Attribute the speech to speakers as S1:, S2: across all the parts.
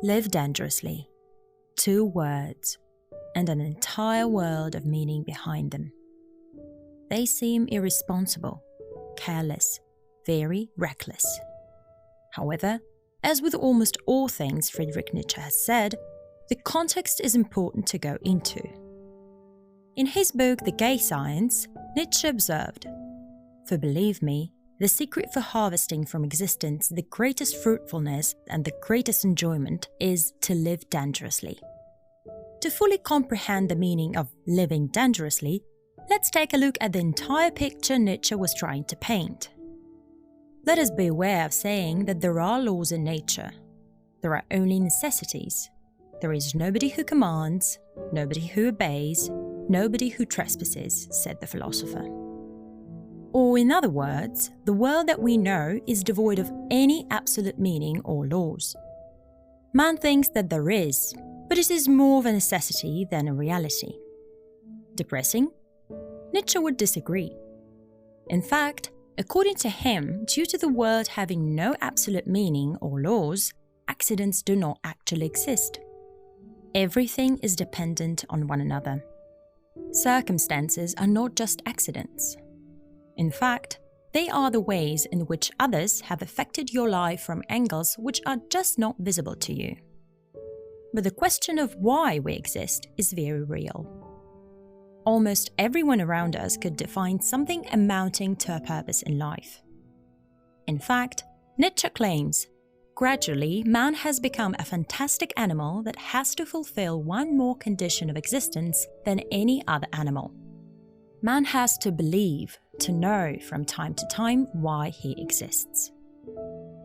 S1: Live dangerously. 2 words, and an entire world of meaning behind them. They seem irresponsible, careless, very reckless. However, as with almost all things Friedrich Nietzsche has said, the context is important to go into. In his book The Gay Science, Nietzsche observed, "For believe me, the secret for harvesting from existence the greatest fruitfulness and the greatest enjoyment is to live dangerously." To fully comprehend the meaning of living dangerously, let's take a look at the entire picture Nietzsche was trying to paint. Let us beware of saying that there are laws in nature. There are only necessities. There is nobody who commands, nobody who obeys, nobody who trespasses, said the philosopher. Or in other words, the world that we know is devoid of any absolute meaning or laws. Man thinks that there is, but it is more of a necessity than a reality. Depressing? Nietzsche would disagree. In fact, according to him, due to the world having no absolute meaning or laws, accidents do not actually exist. Everything is dependent on one another. Circumstances are not just accidents. In fact, they are the ways in which others have affected your life from angles which are just not visible to you. But the question of why we exist is very real. Almost everyone around us could define something amounting to a purpose in life. In fact, Nietzsche claims, gradually man has become a fantastic animal that has to fulfill one more condition of existence than any other animal. Man has to believe, to know from time to time why he exists.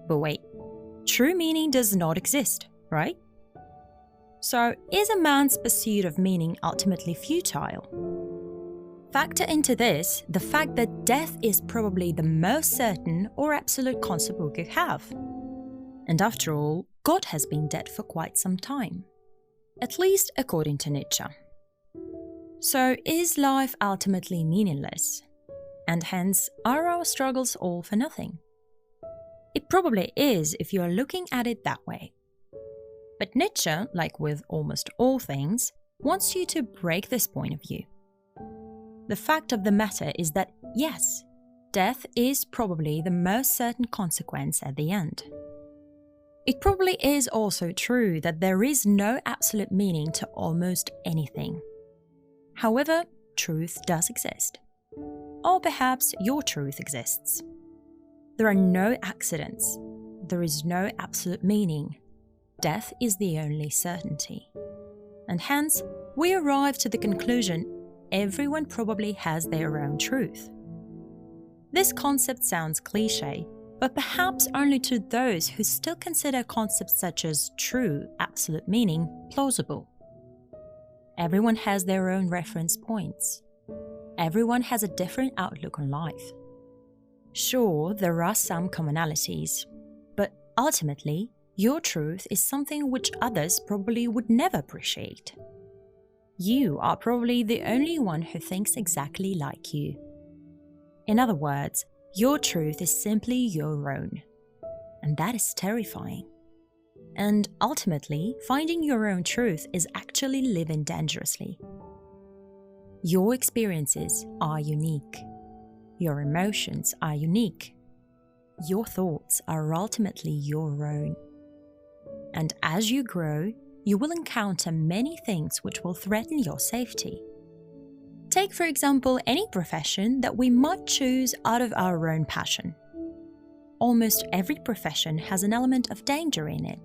S1: But wait, true meaning does not exist, right? So, is a man's pursuit of meaning ultimately futile? Factor into this the fact that death is probably the most certain or absolute concept we could have. And after all, God has been dead for quite some time. At least according to Nietzsche. So, is life ultimately meaningless? And hence, are our struggles all for nothing? It probably is if you are looking at it that way. But Nietzsche, like with almost all things, wants you to break this point of view. The fact of the matter is that, yes, death is probably the most certain consequence at the end. It probably is also true that there is no absolute meaning to almost anything. However, truth does exist. Or perhaps your truth exists. There are no accidents. There is no absolute meaning. Death is the only certainty. And hence, we arrive to the conclusion everyone probably has their own truth. This concept sounds cliché, but perhaps only to those who still consider concepts such as true, absolute meaning plausible. Everyone has their own reference points. Everyone has a different outlook on life. Sure, there are some commonalities, but ultimately, your truth is something which others probably would never appreciate. You are probably the only one who thinks exactly like you. In other words, your truth is simply your own. And that is terrifying. And ultimately, finding your own truth is actually living dangerously. Your experiences are unique. Your emotions are unique. Your thoughts are ultimately your own. And as you grow, you will encounter many things which will threaten your safety. Take, for example, any profession that we might choose out of our own passion. Almost every profession has an element of danger in it,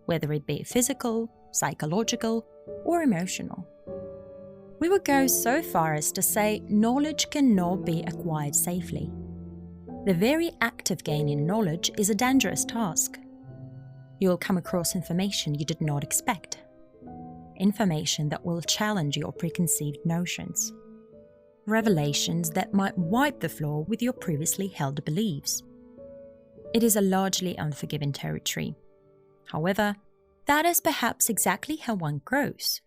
S1: whether it be physical, psychological, or emotional. We would go so far as to say knowledge cannot be acquired safely. The very act of gaining knowledge is a dangerous task. You will come across information you did not expect. Information that will challenge your preconceived notions. Revelations that might wipe the floor with your previously held beliefs. It is a largely unforgiving territory. However, that is perhaps exactly how one grows.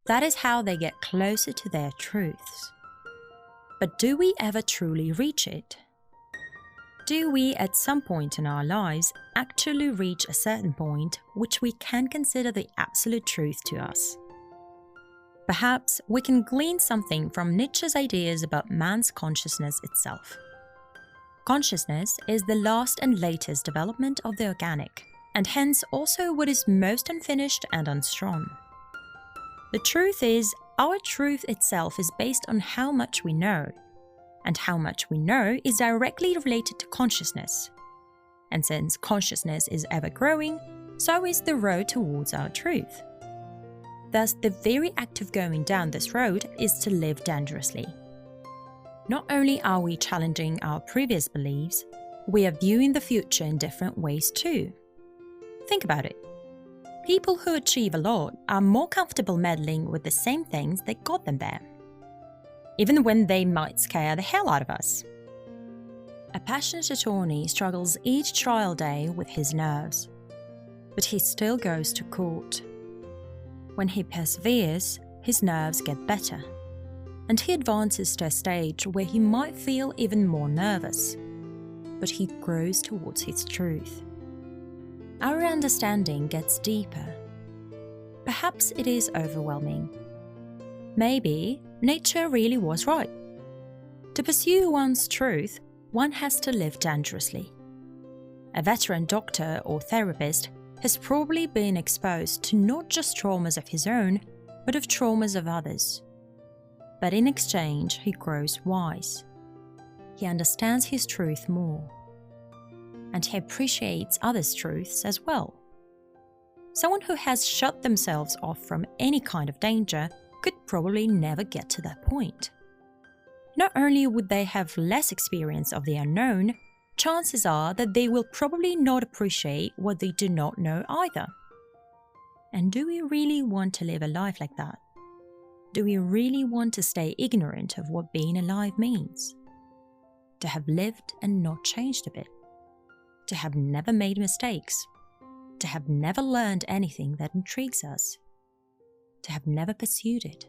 S1: That is how they get closer to their truths. But do we ever truly reach it? Do we at some point in our lives actually reach a certain point which we can consider the absolute truth to us? Perhaps we can glean something from Nietzsche's ideas about man's consciousness itself. Consciousness is the last and latest development of the organic, and hence also what is most unfinished and unstrong. The truth is, our truth itself is based on how much we know, and how much we know is directly related to consciousness. And since consciousness is ever growing, so is the road towards our truth. Thus, the very act of going down this road is to live dangerously. Not only are we challenging our previous beliefs, we are viewing the future in different ways too. Think about it. People who achieve a lot are more comfortable meddling with the same things that got them there, even when they might scare the hell out of us. A passionate attorney struggles each trial day with his nerves, but he still goes to court. When he perseveres, his nerves get better, and he advances to a stage where he might feel even more nervous, but he grows towards his truth. Our understanding gets deeper. Perhaps it is overwhelming. Maybe Nietzsche really was right. To pursue one's truth, one has to live dangerously. A veteran doctor or therapist has probably been exposed to not just traumas of his own, but of traumas of others. But in exchange, he grows wise. He understands his truth more. And he appreciates others' truths as well. Someone who has shut themselves off from any kind of danger could probably never get to that point. Not only would they have less experience of the unknown, chances are that they will probably not appreciate what they do not know either. And do we really want to live a life like that? Do we really want to stay ignorant of what being alive means? To have lived and not changed a bit? To have never made mistakes? To have never learned anything that intrigues us? To have never pursued it?